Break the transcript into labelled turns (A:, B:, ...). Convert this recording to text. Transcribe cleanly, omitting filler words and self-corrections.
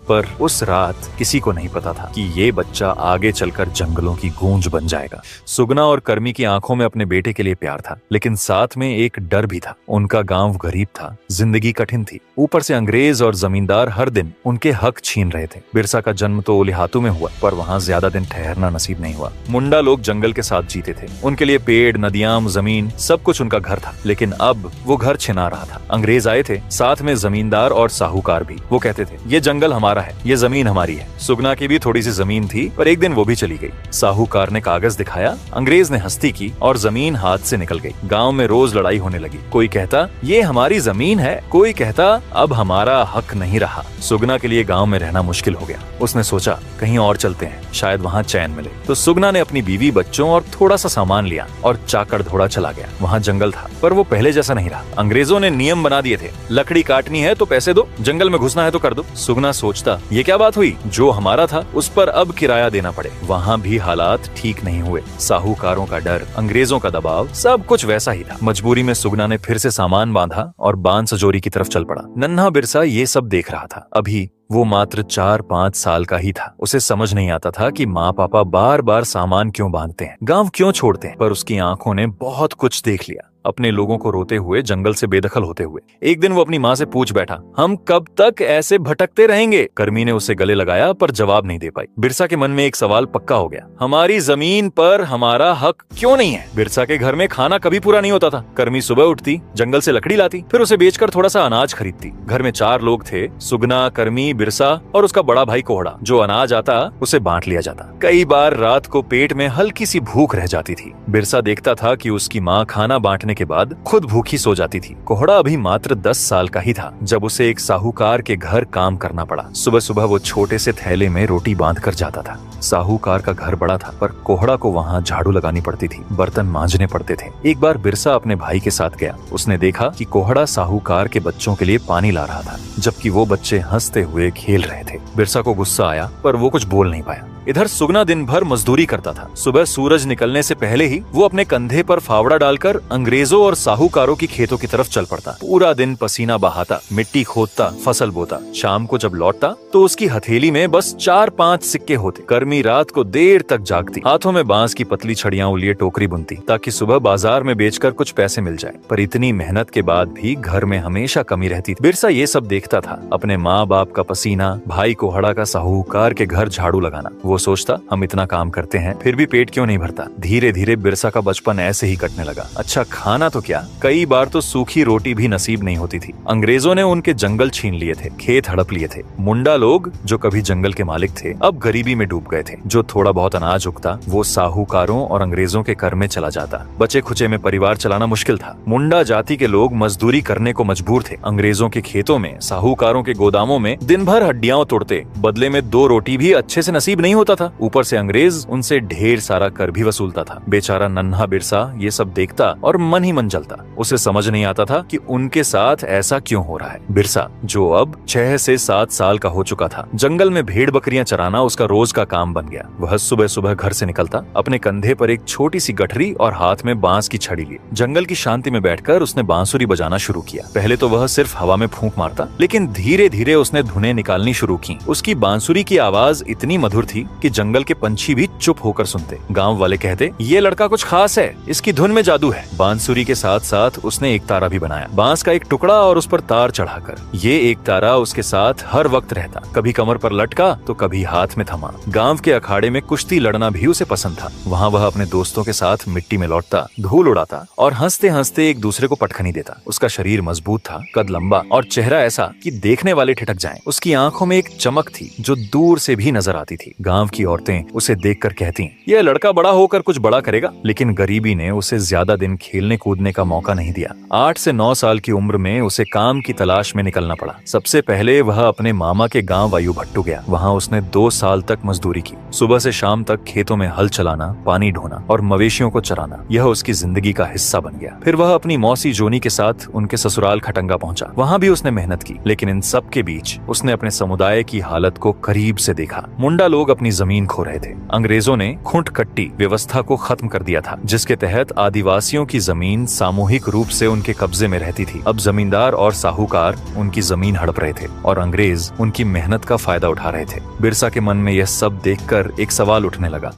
A: पर उस रात किसी को नहीं पता था कि ये बच्चा आगे चलकर जंगलों की गूंज बन जाएगा। सुगना और कर्मी की आंखों में अपने बेटे के लिए प्यार था, लेकिन साथ में एक डर भी था। उनका गांव गरीब था, जिंदगी कठिन थी, ऊपर से अंग्रेज और जमींदार हर दिन उनके हक छीन रहे थे। बिरसा का जन्म तो ओलिहातू में हुआ, पर वहाँ ज्यादा दिन ठहरना नसीब नहीं हुआ। मुंडा लोग जंगल के साथ जीते थे, उनके लिए पेड़, नदियां, जमीन सब कुछ उनका घर था। लेकिन अब वो घर छिना रहा था। अंग्रेज आए थे, साथ में जमींदार और साहूकार भी। वो कहते थे ये जंगल हमारा है, ये जमीन हमारी है। सुगना की भी थोड़ी सी जमीन थी, पर एक दिन वो भी चली गई। साहूकार ने कागज दिखाया, अंग्रेज ने हस्ती की और जमीन हाथ से निकल गई। गांव में रोज लड़ाई होने लगी। कोई कहता ये हमारी जमीन है, कोई कहता अब हमारा हक नहीं रहा। सुगना के लिए गांव में रहना मुश्किल हो गया। उसने सोचा कहीं और चलते हैं, शायद वहाँ चैन मिले। तो सुगना ने अपनी बीवी, बच्चों और थोड़ा सा सामान लिया और चाकड़ धोड़ा चला गया। वहाँ जंगल था, पर वो पहले जैसा नहीं रहा। अंग्रेजों ने नियम बना दिए थे, लकड़ी काटनी है तो पैसे दो, जंगल में घुसना है तो कर दो। सुगना सोचता ये क्या बात हुई, जो हमारा था उस पर अब किराया देना पड़े। वहाँ भी हालात ठीक नहीं हुए। साहूकारों का डर, अंग्रेजों का दबाव, सब कुछ वैसा ही था। मजबूरी में सुगना ने फिर से सामान बांधा और बांध सजोरी की तरफ चल पड़ा। नन्हा बिरसा ये सब देख रहा था। अभी वो मात्र 4-5 साल का ही था। उसे समझ नहीं आता था कि माँ पापा बार बार सामान क्यों बांधते हैं, गांव क्यों छोड़ते हैं। पर उसकी आंखों ने बहुत कुछ देख लिया, अपने लोगों को रोते हुए, जंगल से बेदखल होते हुए। एक दिन वो अपनी माँ से पूछ बैठा, हम कब तक ऐसे भटकते रहेंगे? कर्मी ने उसे गले लगाया, पर जवाब नहीं दे पाई। बिरसा के मन में एक सवाल पक्का हो गया, हमारी जमीन पर हमारा हक क्यों नहीं है? बिरसा के घर में खाना कभी पूरा नहीं होता था। कर्मी सुबह उठती, जंगल से लकड़ी लाती, फिर उसे बेचकर थोड़ा सा अनाज खरीदती। घर में 4 लोग थे, सुगना, कर्मी, बिरसा और उसका बड़ा भाई कोहड़ा। जो अनाज आता उसे बांट लिया जाता। कई बार रात को पेट में हल्की सी भूख रह जाती थी। बिरसा देखता था कि उसकी माँ खाना बांटने के बाद खुद भूखी सो जाती थी। कोहड़ा अभी मात्र 10 साल का ही था जब उसे एक साहूकार के घर काम करना पड़ा। सुबह सुबह वो छोटे से थैले में रोटी बांध कर जाता था। साहूकार का घर बड़ा था, पर कोहड़ा को वहाँ झाड़ू लगानी पड़ती थी, बर्तन मांजने पड़ते थे। एक बार बिरसा अपने भाई के साथ गया। उसने देखा कि कोहड़ा साहूकार के बच्चों के लिए पानी ला रहा था, जबकि वो बच्चे हंसते हुए खेल रहे थे। बिरसा को गुस्सा आया, पर वो कुछ बोल नहीं पाया। इधर सुगना दिन भर मजदूरी करता था। सुबह सूरज निकलने से पहले ही वो अपने कंधे पर फावड़ा डालकर अंग्रेजों और साहूकारों की खेतों की तरफ चल पड़ता। पूरा दिन पसीना बहाता, मिट्टी खोदता, फसल बोता। शाम को जब लौटता तो उसकी हथेली में बस 4-5 सिक्के होते। कर्मी रात को देर तक जागती, हाथों में बांस की पतली छड़ियां लिए टोकरी बुनती, ताकि सुबह बाजार में बेचकर कुछ पैसे मिल जाए। पर इतनी मेहनत के बाद भी घर में हमेशा कमी रहती थी। बिरसा ये सब देखता था, अपने माँ बाप का पसीना, भाई कोहड़ा का साहूकार के घर झाड़ू लगाना। वो सोचता हम इतना काम करते हैं, फिर भी पेट क्यों नहीं भरता। धीरे धीरे बिरसा का बचपन ऐसे ही कटने लगा। अच्छा खाना तो क्या, कई बार तो सूखी रोटी भी नसीब नहीं होती थी। अंग्रेजों ने उनके जंगल छीन लिए थे, खेत हड़प लिए थे। मुंडा लोग जो कभी जंगल के मालिक थे, अब गरीबी में डूब गए थे। जो थोड़ा बहुत अनाज उगता वो साहूकारों और अंग्रेजों के कर में चला जाता। बचे खुचे में परिवार चलाना मुश्किल था। मुंडा जाति के लोग मजदूरी करने को मजबूर थे। अंग्रेजों के खेतों में, साहूकारों के गोदामों में दिन भर हड्डियां तोड़ते, बदले में 2 रोटी भी अच्छे से नसीब नहीं होता था। ऊपर से अंग्रेज उनसे ढेर सारा कर भी वसूलता था। बेचारा नन्हा बिरसा ये सब देखता और मन ही मन जलता। उसे समझ नहीं आता था कि उनके साथ ऐसा क्यों हो रहा है। बिरसा जो अब 6 से 7 साल का हो चुका था, जंगल में भेड़ बकरियां चराना उसका रोज का काम बन गया। वह सुबह सुबह घर से निकलता, अपने कंधे पर एक छोटी सी गठरी और हाथ में बांस की छड़ी लिए जंगल की शांति में बैठकर उसने बांसुरी बजाना शुरू किया। पहले तो वह सिर्फ हवा में फूंक मारता, लेकिन धीरे धीरे उसने धुनें निकालनी शुरू की। उसकी बांसुरी की आवाज इतनी मधुर थी कि जंगल के पंछी भी चुप होकर सुनते। गांव वाले कहते ये लड़का कुछ खास है, इसकी धुन में जादू है। बांसुरी के साथ साथ उसने एक तारा भी बनाया, बांस का एक टुकड़ा और उस पर तार चढ़ाकर। ये एक तारा उसके साथ हर वक्त रहता, कभी कमर पर लटका तो कभी हाथ में थमा। गांव के अखाड़े में कुश्ती लड़ना भी उसे पसंद था। वहाँ वह अपने दोस्तों के साथ मिट्टी में लौटता, धूल उड़ाता और हंसते हंसते एक दूसरे को पटखनी देता। उसका शरीर मजबूत था, कद लंबा और चेहरा ऐसा कि देखने वाले ठिठक जाएं। उसकी आंखों में एक चमक थी जो दूर से भी नजर आती थी। गांव की औरतें उसे देखकर कहती यह लड़का बड़ा होकर कुछ बड़ा करेगा। लेकिन गरीबी ने उसे ज्यादा दिन खेलने कूदने का मौका नहीं दिया। 8 से 9 साल की उम्र में उसे काम की तलाश में निकलना पड़ा। सबसे पहले वह अपने मामा के गांव वायुभट्टू गया। वहाँ उसने 2 साल तक मजदूरी की। सुबह से शाम तक खेतों में हल चलाना, पानी ढोना और मवेशियों को चराना, यह उसकी जिंदगी का हिस्सा बन गया। फिर वह अपनी मौसी जोनी के साथ उनके ससुराल खटंगा पहुंचा। वहाँ भी उसने मेहनत की, लेकिन इन सब के बीच उसने अपने समुदाय की हालत को करीब से देखा। मुंडा लोग अपनी अपनी जमीन खो रहे थे। अंग्रेजों ने खुंट कट्टी व्यवस्था को खत्म कर दिया था, जिसके तहत आदिवासियों की जमीन सामूहिक रूप से उनके कब्जे में रहती थी। अब जमींदार और साहूकार उनकी जमीन हड़प रहे थे और अंग्रेज उनकी मेहनत का फायदा उठा रहे थे। बिरसा के मन में यह सब देखकर एक सवाल उठने लगा।